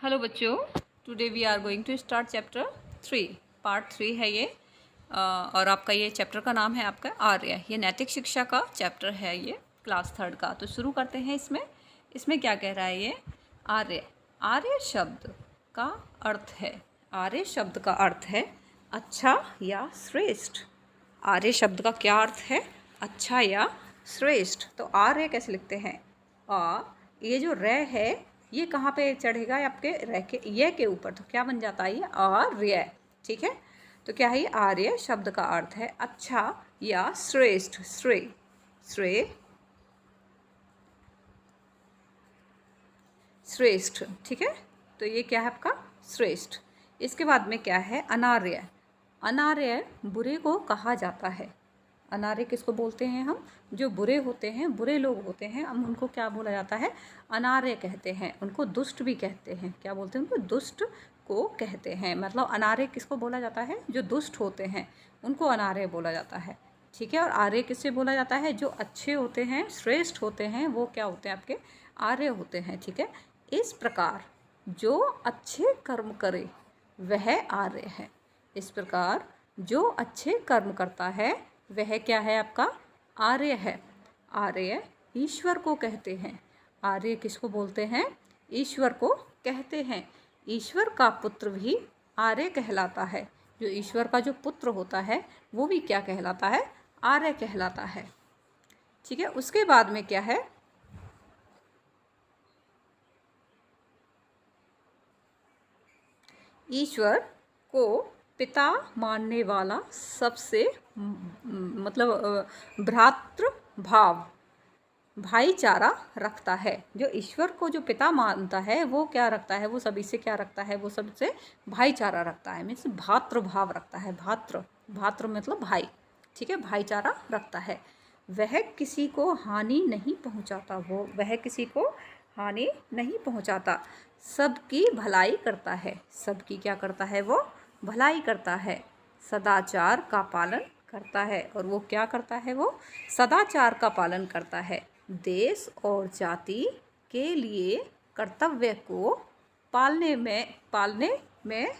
Hello बच्चों, today we are going to start chapter 3। Part 3 है ये। और आपका ये चैप्टर का नाम है आपका आर्य। ये नैतिक शिक्षा का चैप्टर है, ये क्लास 3 का। तो शुरू करते हैं। इसमें क्या कह रहा है ये? आर्य। आर्य शब्द का अर्थ है, आर्य शब्द का अर्थ है अच्छा या श्रेष्ठ। आर्य शब्द का क्या अर्थ है? अच्छा या श्रेष्ठ। तो आर्य कैसे लिखते हैं? ये जो रे है ये कहाँ पे चढ़ेगा? आपके रे के ये के ऊपर। तो क्या बन जाता है ये? आर्य। ठीक है। तो क्या है ये? आर्य शब्द का अर्थ है अच्छा या श्रेष्ठ। श्रेष्ठ। ठीक है। तो ये क्या है आपका? श्रेष्ठ। इसके बाद में क्या है? अनार्य। अनार्य बुरे को कहा जाता है। अनार्य किसको बोलते हैं हम? जो बुरे होते हैं, बुरे लोग होते हैं, हम उनको क्या बोला जाता है? अनार्य कहते हैं। उनको दुष्ट भी कहते हैं। क्या बोलते हैं? उनको दुष्ट को कहते हैं। मतलब अनार्य किसको बोला जाता है? जो दुष्ट होते हैं उनको अनार्य बोला जाता है। ठीक है। और आर्य किससे बोला जाता है? जो अच्छे होते हैं, श्रेष्ठ होते हैं, वो क्या होते हैं? आपके आर्य होते हैं। ठीक है। इस प्रकार जो अच्छे कर्म करे वह आर्य है। इस प्रकार जो अच्छे कर्म करता है वह क्या है? आपका आर्य है। आर्य ईश्वर को कहते हैं। आर्य किसको बोलते हैं? ईश्वर को कहते हैं। ईश्वर का पुत्र भी आर्य कहलाता है। जो ईश्वर का जो पुत्र होता है वो भी क्या कहलाता है? आर्य कहलाता है। ठीक है। उसके बाद में क्या है? ईश्वर को पिता मानने वाला सबसे मतलब भ्रातृभाव, भाईचारा रखता है। जो ईश्वर को जो पिता मानता है वो क्या रखता है? वो सभी से क्या रखता है? वो सबसे भाईचारा रखता है। मीन्स भातृभाव रखता है। भातृ मतलब भाई। ठीक है। भाईचारा रखता है। वह किसी को हानि नहीं पहुंचाता। वह किसी को हानि नहीं पहुंचाता। सबकी भलाई करता है। सबकी क्या करता है? वो भलाई करता है। सदाचार का पालन करता है। और वो क्या करता है? वो सदाचार का पालन करता है। देश और जाति के लिए कर्तव्य को पालने में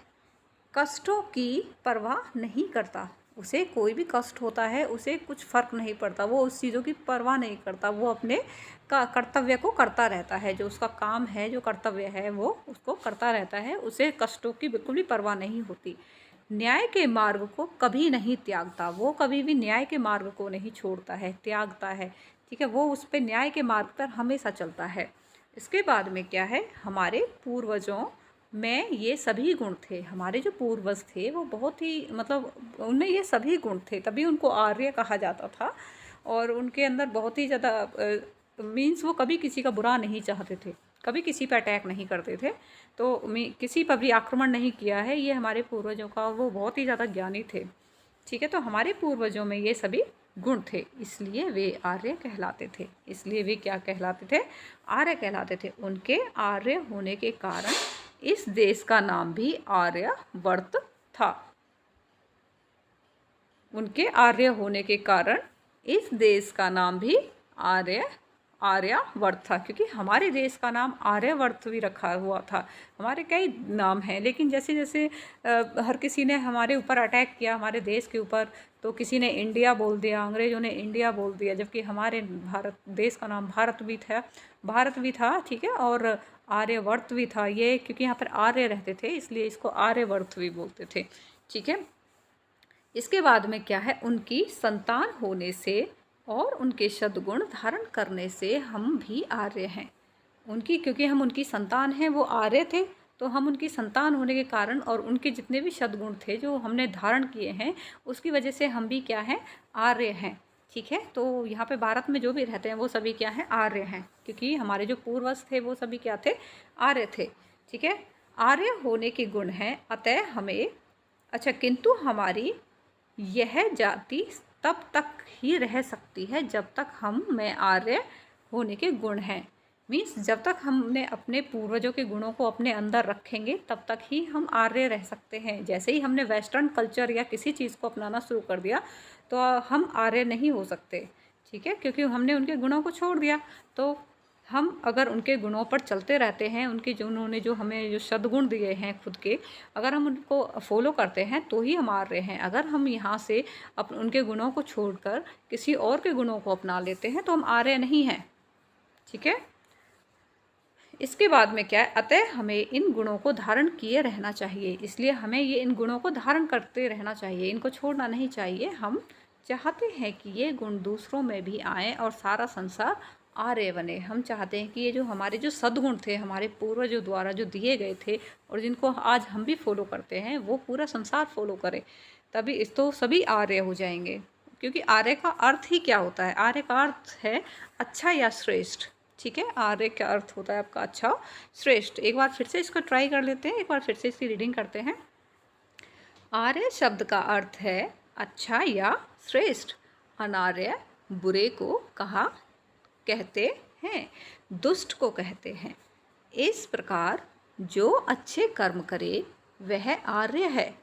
कष्टों की परवाह नहीं करता। उसे कोई भी कष्ट होता है उसे कुछ फ़र्क नहीं पड़ता। वो उस चीज़ों की परवाह नहीं करता। वो अपने का कर्तव्य को करता रहता है। जो उसका काम है, जो कर्तव्य है, वो उसको करता रहता है। उसे कष्टों की बिल्कुल भी परवाह नहीं होती। न्याय के मार्ग को कभी नहीं त्यागता। वो कभी भी न्याय के मार्ग को नहीं छोड़ता है, त्यागता है। ठीक है। वो उस पर न्याय के मार्ग पर हमेशा चलता है। इसके बाद में क्या है? हमारे पूर्वजों में ये सभी गुण थे। हमारे जो पूर्वज थे वो बहुत ही मतलब उनमें ये सभी गुण थे, तभी उनको आर्य कहा जाता था। और उनके अंदर बहुत ही ज़्यादा मीन्स वो कभी किसी का बुरा नहीं चाहते थे, कभी किसी पर अटैक नहीं करते थे। तो किसी पर भी आक्रमण नहीं किया है। ये हमारे पूर्वजों का, वो बहुत ही ज़्यादा ज्ञानी थे। ठीक है। तो हमारे पूर्वजों में ये सभी गुण थे, इसलिए वे आर्य कहलाते थे। इसलिए वे क्या कहलाते थे? आर्य कहलाते थे। उनके आर्य होने के कारण इस देश का नाम भी आर्यवर्त था। उनके आर्य होने के कारण इस देश का नाम भी आर्यवर्त था। क्योंकि हमारे देश का नाम आर्यवर्त भी रखा हुआ था। हमारे कई नाम हैं, लेकिन जैसे जैसे हर किसी ने हमारे ऊपर अटैक किया, हमारे देश के ऊपर, तो किसी ने इंडिया बोल दिया, अंग्रेज़ों ने इंडिया बोल दिया, जबकि हमारे भारत देश का नाम भारत भी था। ठीक है। और आर्यवर्त भी था। ये क्योंकि यहाँ पर आर्य रहते थे इसलिए इसको आर्यवर्त भी बोलते थे। ठीक है। इसके बाद में क्या है? उनकी संतान होने से और उनके सद्गुण धारण करने से हम भी आर्य हैं। क्योंकि हम उनकी संतान हैं, वो आर्य थे, तो हम उनकी संतान होने के कारण और उनके जितने भी सद्गुण थे जो हमने धारण किए हैं उसकी वजह से हम भी क्या हैं? आर्य हैं। ठीक है। तो यहाँ पे भारत में जो भी रहते हैं वो सभी क्या हैं? आर्य हैं। क्योंकि हमारे जो पूर्वज थे वो सभी क्या थे? आर्य थे। ठीक है। आर्य होने के गुण हैं, अतः हमें किंतु हमारी यह जाति तब तक ही रह सकती है जब तक हम में आर्य होने के गुण हैं। मीन्स जब तक हमने अपने पूर्वजों के गुणों को अपने अंदर रखेंगे तब तक ही हम आर्य रह सकते हैं। जैसे ही हमने वेस्टर्न कल्चर या किसी चीज़ को अपनाना शुरू कर दिया तो हम आर्य नहीं हो सकते। ठीक है। क्योंकि हमने उनके गुणों को छोड़ दिया। तो हम अगर उनके गुणों पर चलते रहते हैं, उनके जो उन्होंने जो हमें जो सद्गुण दिए हैं खुद के, अगर हम उनको फॉलो करते हैं तो ही हम आर्य हैं। अगर हम यहाँ से उनके गुणों को छोड़कर किसी और के गुणों को अपना लेते हैं तो हम आर्य नहीं हैं। ठीक है। इसके बाद में क्या है, अतः हमें इन गुणों को धारण किए रहना चाहिए। इसलिए हमें ये इन गुणों को धारण करते रहना चाहिए, इनको छोड़ना नहीं चाहिए। हम चाहते हैं कि ये गुण दूसरों में भी आएँ और सारा संसार आर्य बने। हम चाहते हैं कि ये जो हमारे जो सद्गुण थे, हमारे पूर्वजों द्वारा जो दिए गए थे और जिनको आज हम भी फॉलो करते हैं, वो पूरा संसार फॉलो करे, तभी इस तो सभी आर्य हो जाएंगे। क्योंकि आर्य का अर्थ ही क्या होता है? आर्य का अर्थ है अच्छा या श्रेष्ठ। ठीक है, आर्य का अर्थ होता है आपका अच्छा श्रेष्ठ। एक बार फिर से इसको ट्राई कर लेते हैं, एक बार फिर से इसकी रीडिंग करते हैं। आर्य शब्द का अर्थ है अच्छा या श्रेष्ठ। अनार्य बुरे को कहते हैं, दुष्ट को कहते हैं। इस प्रकार जो अच्छे कर्म करे वह आर्य है।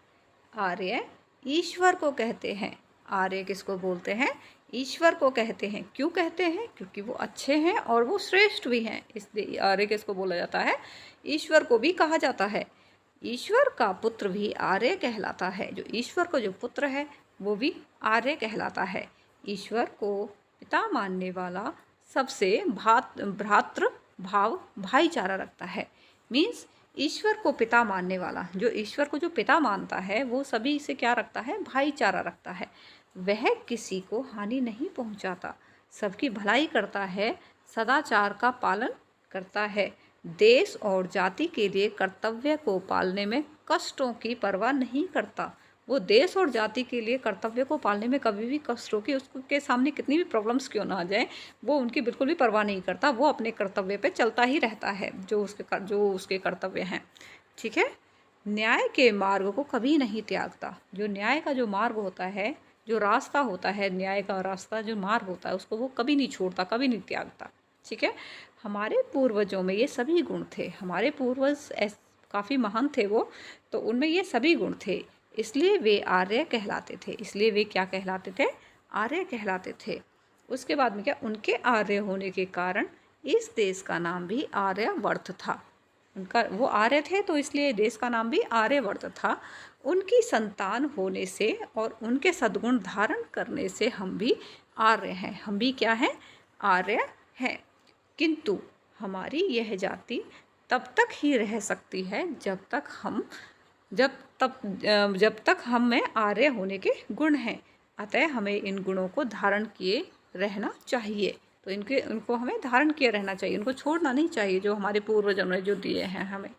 आर्य ईश्वर को कहते हैं। आर्य किसको बोलते हैं? ईश्वर को कहते हैं। क्यों कहते हैं? क्योंकि वो अच्छे हैं और वो श्रेष्ठ भी हैं, इसलिए आर्य किसको बोला जाता है? ईश्वर को भी कहा जाता है। ईश्वर का पुत्र भी आर्य कहलाता है। जो ईश्वर को जो पुत्र है वो भी आर्य कहलाता है। ईश्वर को पिता मानने वाला सबसे भ्रातृ भाव भाईचारा रखता है। मीन्स ईश्वर को पिता मानने वाला, जो ईश्वर को जो पिता मानता है, वो सभी से क्या रखता है? भाईचारा रखता है। वह किसी को हानि नहीं पहुंचाता, सबकी भलाई करता है, सदाचार का पालन करता है, देश और जाति के लिए कर्तव्य को पालने में कष्टों की परवाह नहीं करता। वो देश और जाति के लिए कर्तव्य को पालने में कभी भी कष्ट हो कि उसके सामने कितनी भी प्रॉब्लम्स क्यों ना आ जाए, वो उनकी बिल्कुल भी परवाह नहीं करता। वो अपने कर्तव्य पे चलता ही रहता है, जो उसके कर्तव्य हैं। ठीक है। न्याय के मार्ग को कभी नहीं त्यागता। जो न्याय का जो मार्ग होता है, जो रास्ता होता है, न्याय का रास्ता जो मार्ग होता है, उसको वो कभी नहीं छोड़ता, कभी नहीं त्यागता। ठीक है। हमारे पूर्वजों में ये सभी गुण थे। हमारे पूर्वज काफ़ी महान थे वो, तो उनमें ये सभी गुण थे, इसलिए वे आर्य कहलाते थे। इसलिए वे क्या कहलाते थे? आर्य कहलाते थे। उसके बाद में क्या, उनके आर्य होने के कारण इस देश का नाम भी आर्यवर्त था। उनका वो आर्य थे तो इसलिए देश का नाम भी आर्यवर्त था। उनकी संतान होने से और उनके सद्गुण धारण करने से हम भी आर्य हैं। हम भी क्या हैं? आर्य हैं। किंतु हमारी यह जाति तब तक ही रह सकती है जब तक हम में आर्य होने के गुण हैं। अतः हमें इन गुणों को धारण किए रहना चाहिए। तो उनको हमें धारण किए रहना चाहिए, उनको छोड़ना नहीं चाहिए, जो हमारे पूर्वजों ने जो दिए हैं हमें।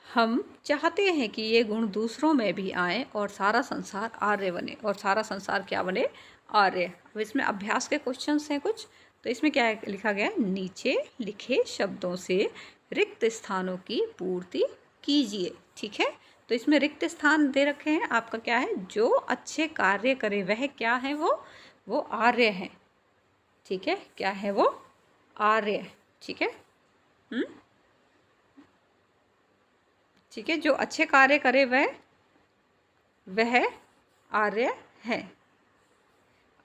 हम चाहते हैं कि ये गुण दूसरों में भी आए और सारा संसार आर्य बने। और सारा संसार क्या बने? आर्य। अब इसमें अभ्यास के क्वेश्चंस हैं कुछ, तो इसमें क्या लिखा गया है? नीचे लिखे शब्दों से रिक्त स्थानों की पूर्ति कीजिए। ठीक है। तो इसमें रिक्त स्थान दे रखे हैं। आपका क्या है? जो अच्छे कार्य करे वह क्या है? वो आर्य है। ठीक है। क्या है? वो आर्य। ठीक है। ठीक है। जो अच्छे कार्य करे वह आर्य है।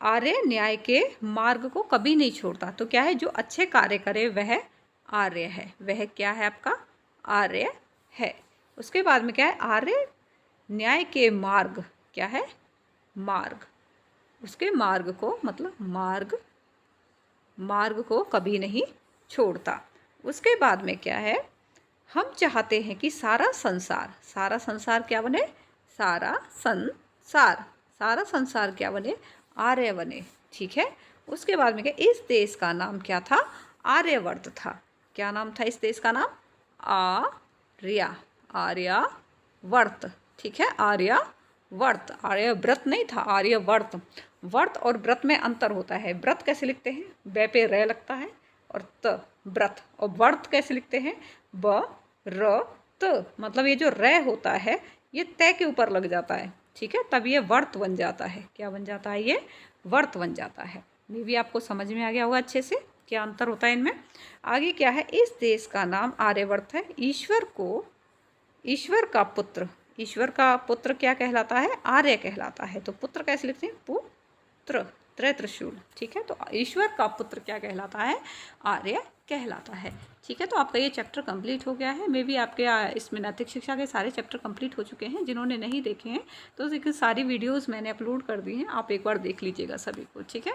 आर्य न्याय के मार्ग को कभी नहीं छोड़ता। तो क्या है? जो अच्छे कार्य करे वह आर्य है। वह क्या है? आपका आर्य है। उसके बाद में क्या है? आर्य न्याय के मार्ग क्या है? मार्ग। उसके मार्ग को मतलब मार्ग को कभी नहीं छोड़ता। उसके बाद में क्या है? हम चाहते हैं कि सारा संसार क्या बने? सारा संसार क्या बने? आर्य बने। ठीक है। उसके बाद में क्या? इस देश का नाम क्या था? आर्यवर्त था। क्या नाम था इस देश का नाम? आर्यवर्त। ठीक है। आर्यवर्त। आर्यव्रत नहीं था, आर्यवर्त। वर्त और व्रत में अंतर होता है। व्रत कैसे लिखते हैं? ब पे र लगता है और त, व्रत। और वर्त कैसे लिखते हैं? ब र त। मतलब ये जो र होता है ये तय के ऊपर लग जाता है। ठीक है। तब ये वर्त बन जाता है। क्या बन जाता है? ये वर्त बन जाता है। ये भी आपको समझ में आ गया होगा अच्छे से क्या अंतर होता है इनमें। आगे क्या है? इस देश का नाम आर्यवर्त है। ईश्वर का पुत्र क्या कहलाता है? आर्य कहलाता है। तो पुत्र कैसे लिखते हैं? पुत्र। त्रय त्रिशूल, ठीक है। तो ईश्वर का पुत्र क्या कहलाता है? आर्य कहलाता है, ठीक है। तो आपका ये चैप्टर कंप्लीट हो गया है। मे बी आपके इसमें नैतिक शिक्षा के सारे चैप्टर कंप्लीट हो चुके हैं। जिन्होंने नहीं देखे हैं तो देखिए सारी वीडियोस मैंने अपलोड कर दी हैं, आप एक बार देख लीजिएगा सभी को, ठीक है।